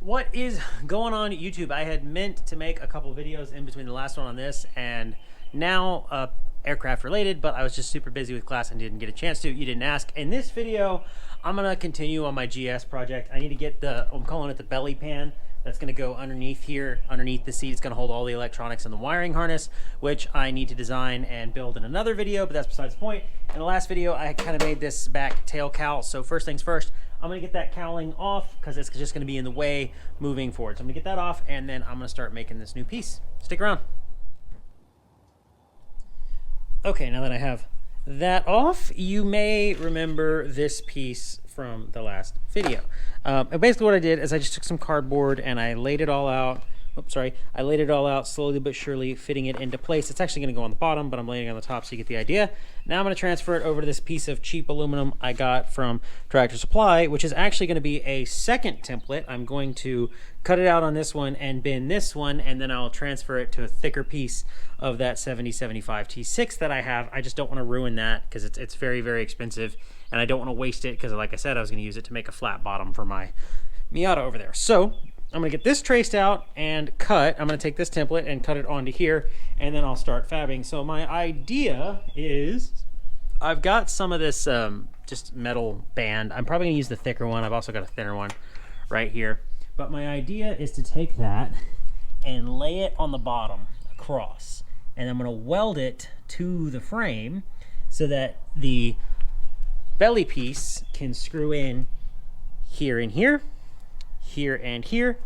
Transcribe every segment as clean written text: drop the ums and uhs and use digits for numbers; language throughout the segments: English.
What is going on YouTube? I had meant to make a couple videos in between the last one on this and now aircraft related, but I was just super busy with class and didn't get a chance to. You didn't ask. In this video, I'm gonna continue on my GS project. I need to get I'm calling it the belly pan. That's gonna go underneath here, underneath the seat. It's gonna hold all the electronics and the wiring harness, which I need to design and build in another video, but that's besides the point. In the last video, I kind of made this back tail cowl. So first things first, I'm gonna get that cowling off because it's just gonna be in the way moving forward. So I'm gonna get that off and then I'm gonna start making this new piece. Stick around. Okay, now that I have that off, you may remember this piece from the last video. And basically what I did is I just took some cardboard and I laid it all out. Oops, sorry. I laid it all out slowly but surely, fitting it into place. It's actually going to go on the bottom, but I'm laying it on the top so you get the idea. Now I'm going to transfer it over to this piece of cheap aluminum I got from Tractor Supply, which is actually going to be a second template. I'm going to cut it out on this one and bend this one, and then I'll transfer it to a thicker piece of that 7075 T6 that I have. I just don't want to ruin that because it's very, very expensive, and I don't want to waste it because, like I said, I was going to use it to make a flat bottom for my Miata over there. So I'm gonna get this traced out and cut. I'm gonna take this template and cut it onto here, and then I'll start fabbing. So my idea is, I've got some of this just metal band. I'm probably gonna use the thicker one. I've also got a thinner one right here. But my idea is to take that and lay it on the bottom across. And I'm gonna weld it to the frame so that the belly piece can screw in here and here, here and here,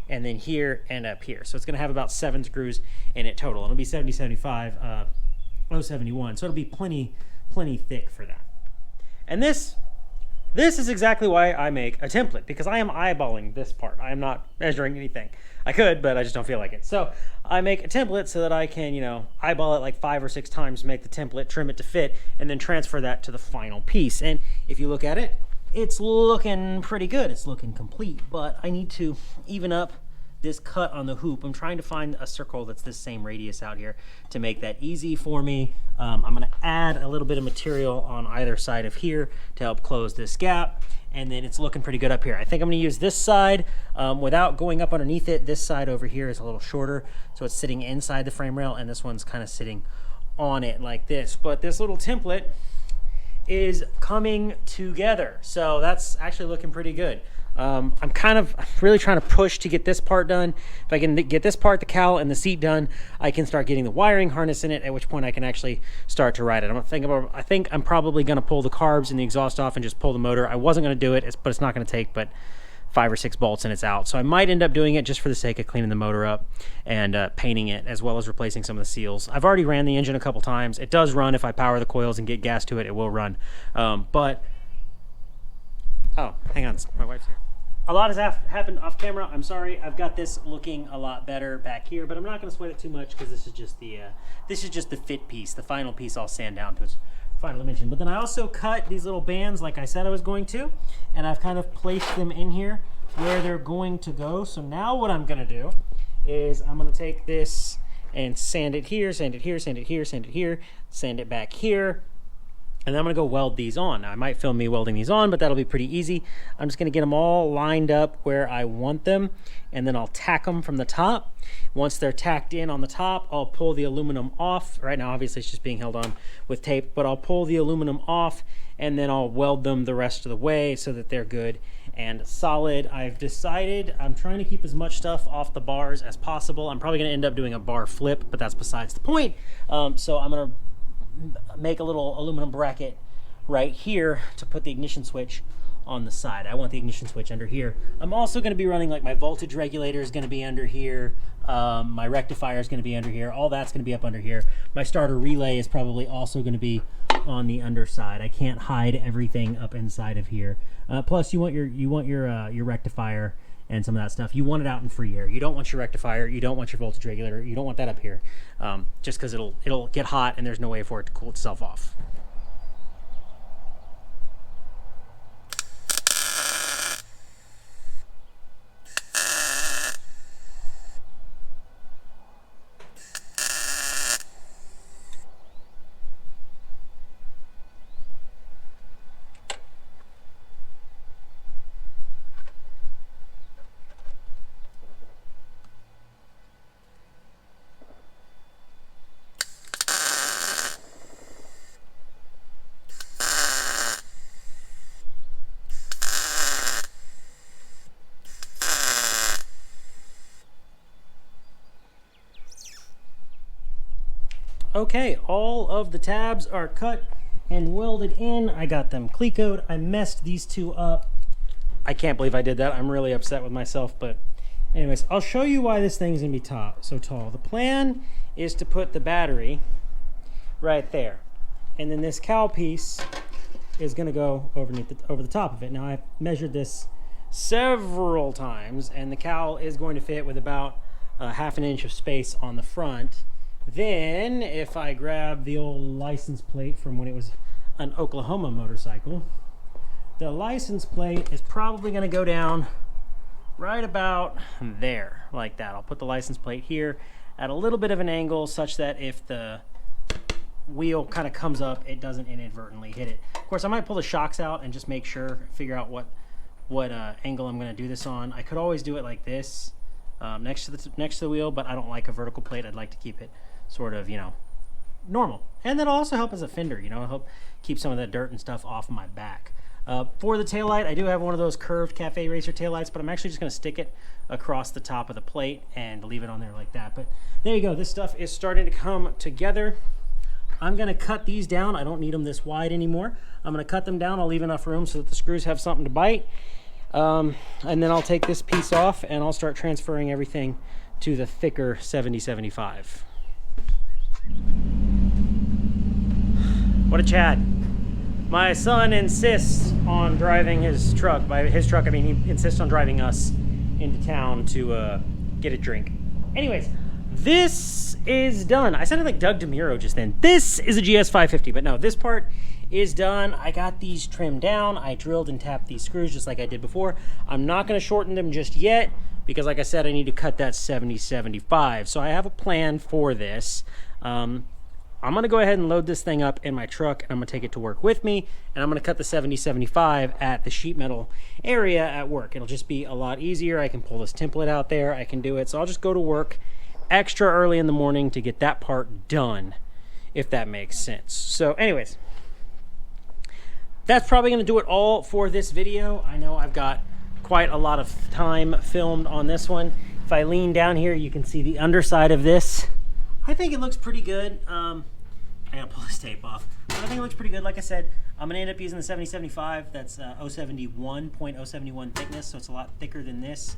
and then here and up here. So it's going to have about 7 screws in it total. It'll be 7075 071, so it'll be plenty thick for that. And this is exactly why I make a template, because I am eyeballing this part. I am not measuring anything. I could, but I just don't feel like it. So I make a template so that I can, eyeball it like 5 or 6 times, make the template, trim it to fit, and then transfer that to the final piece. And if you look at it, it's looking pretty good. It's looking complete, but I need to even up this cut on the hoop. I'm trying to find a circle that's the same radius out here to make that easy for me. I'm gonna add a little bit of material on either side of here to help close this gap, and then it's looking pretty good up here. I think I'm gonna use this side without going up underneath it. This side over here is a little shorter, so it's sitting inside the frame rail, and this one's kind of sitting on it like this. But this little template is coming together, so that's actually looking pretty good. I'm really trying to push to get this part done. If I can get this part, the cowl and the seat done, I can start getting the wiring harness in it, at which point I can actually start to ride it. I think I'm probably going to pull the carbs and the exhaust off and just pull the motor. I wasn't going to do it, but it's not going to take but 5 or 6 bolts and it's out. So I might end up doing it just for the sake of cleaning the motor up and painting it, as well as replacing some of the seals. I've already ran the engine a couple times. It does run if I power the coils and get gas to it. It will run. Oh, hang on, my wife's here. A lot has happened off camera. I'm sorry. I've got this looking a lot better back here, but I'm not going to sweat it too much because this is just the fit piece. The final piece I'll sand down to its final dimension. But then I also cut these little bands like I said I was going to, and I've kind of placed them in here where they're going to go. So now what I'm going to do is I'm going to take this and sand it here, sand it here, sand it here, sand it here, sand it back here. And then I'm gonna go weld these on. Now, I might film me welding these on, but that'll be pretty easy. I'm just gonna get them all lined up where I want them, and then I'll tack them from the top. Once they're tacked in on the top, I'll pull the aluminum off. Right now, obviously, it's just being held on with tape, but I'll pull the aluminum off, and then I'll weld them the rest of the way so that they're good and solid. I've decided I'm trying to keep as much stuff off the bars as possible. I'm probably gonna end up doing a bar flip, but that's besides the point. So I'm gonna make a little aluminum bracket right here to put the ignition switch on the side. I want the ignition switch under here. I'm also going to be running, like, my voltage regulator is going to be under here. My rectifier is going to be under here. All that's going to be up under here. My starter relay is probably also going to be on the underside. I can't hide everything up inside of here. Plus, you want your rectifier and some of that stuff. You want it out in free air. You don't want your rectifier. You don't want your voltage regulator. You don't want that up here, just because it'll get hot and there's no way for it to cool itself off. Okay, all of the tabs are cut and welded in. I got them clecoed. I messed these two up. I can't believe I did that. I'm really upset with myself, but anyways, I'll show you why this thing's gonna be so tall. The plan is to put the battery right there, and then this cowl piece is gonna go over the top of it. Now I've measured this several times, and the cowl is going to fit with about half an inch of space on the front. Then if I grab the old license plate from when it was an Oklahoma motorcycle, the license plate is probably going to go down right about there, like that. I'll put the license plate here at a little bit of an angle such that if the wheel kind of comes up, it doesn't inadvertently hit it. Of course, I might pull the shocks out and just make sure, figure out what angle I'm going to do this on. I could always do it like this, next to the wheel, but I don't like a vertical plate. I'd like to keep it sort of, you know, normal. And that'll also help as a fender, you know, help keep some of that dirt and stuff off of my back. For the taillight, I do have one of those curved Cafe Racer taillights, but I'm actually just going to stick it across the top of the plate and leave it on there like that. But there you go. This stuff is starting to come together. I'm going to cut these down. I don't need them this wide anymore. I'm going to cut them down. I'll leave enough room so that the screws have something to bite. And then I'll take this piece off and I'll start transferring everything to the thicker 7075. What a Chad. My son insists on driving his truck. By his truck, I mean he insists on driving us into town to get a drink. Anyways, this is done. I sounded like Doug DeMuro just then. This is a GS550, but no, this part is done. I got these trimmed down. I drilled and tapped these screws just like I did before. I'm not going to shorten them just yet because, like I said, I need to cut that 7075. So I have a plan for this. I'm going to go ahead and load this thing up in my truck, and I'm going to take it to work with me, and I'm going to cut the 7075 at the sheet metal area at work. It'll just be a lot easier. I can pull this template out there. I can do it. So I'll just go to work extra early in the morning to get that part done, if that makes sense. So anyways, that's probably going to do it all for this video. I know I've got quite a lot of time filmed on this one. If I lean down here, you can see the underside of this. I think it looks pretty good. I gotta pull this tape off. But I think it looks pretty good. Like I said, I'm gonna end up using the 7075. That's 071.071 thickness, so it's a lot thicker than this.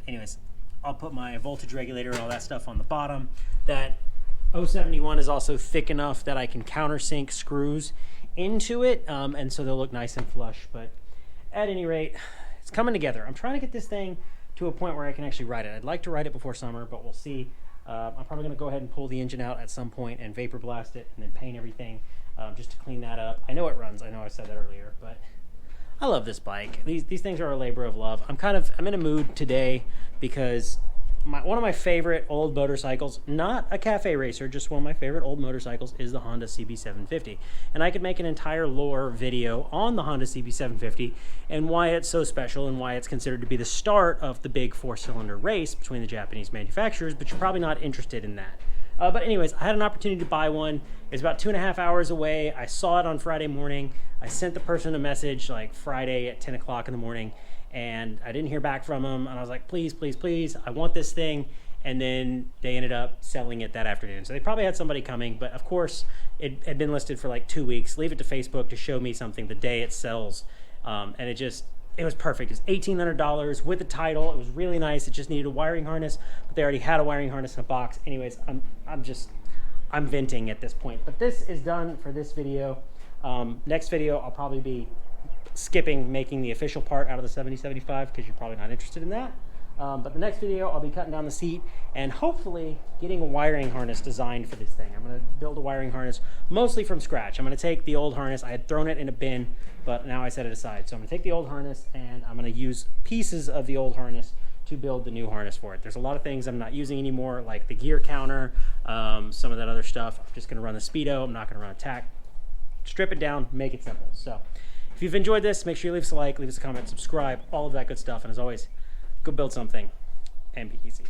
Anyways, I'll put my voltage regulator and all that stuff on the bottom. That 071 is also thick enough that I can countersink screws into it, and so they'll look nice and flush. But at any rate, it's coming together. I'm trying to get this thing to a point where I can actually ride it. I'd like to ride it before summer, but we'll see. I'm probably going to go ahead and pull the engine out at some point and vapor blast it and then paint everything just to clean that up. I know it runs. I know I said that earlier, but I love this bike. These things are a labor of love. I'm in a mood today because one of my favorite old motorcycles, not a cafe racer, just one of my favorite old motorcycles is the Honda CB750. And I could make an entire lore video on the Honda CB750 and why it's so special and why it's considered to be the start of the big four-cylinder race between the Japanese manufacturers, but you're probably not interested in that. But anyways, I had an opportunity to buy one. It's about 2.5 hours away. I saw it on Friday morning. I sent the person a message like Friday at 10 o'clock in the morning, and I didn't hear back from them, and I was like, please, please, please, I want this thing. And then they ended up selling it that afternoon. So they probably had somebody coming, but of course it had been listed for like 2 weeks. Leave it to Facebook to show me something the day it sells. And it was perfect. It's $1,800 with the title. It was really nice. It just needed a wiring harness, but they already had a wiring harness in a box. Anyways, I'm venting at this point, but this is done for this video. Next video, I'll probably be skipping making the official part out of the 7075 because you're probably not interested in that. But the next video, I'll be cutting down the seat and hopefully getting a wiring harness designed for this thing. I'm going to build a wiring harness mostly from scratch. I'm going to take the old harness. I had thrown it in a bin, but now I set it aside. So I'm going to take the old harness and I'm going to use pieces of the old harness to build the new harness for it. There's a lot of things I'm not using anymore, like the gear counter, some of that other stuff. I'm just going to run the speedo. I'm not going to run a tack. Strip it down, make it simple. So if you've enjoyed this, make sure you leave us a like, leave us a comment, subscribe, all of that good stuff. And as always, go build something and be easy.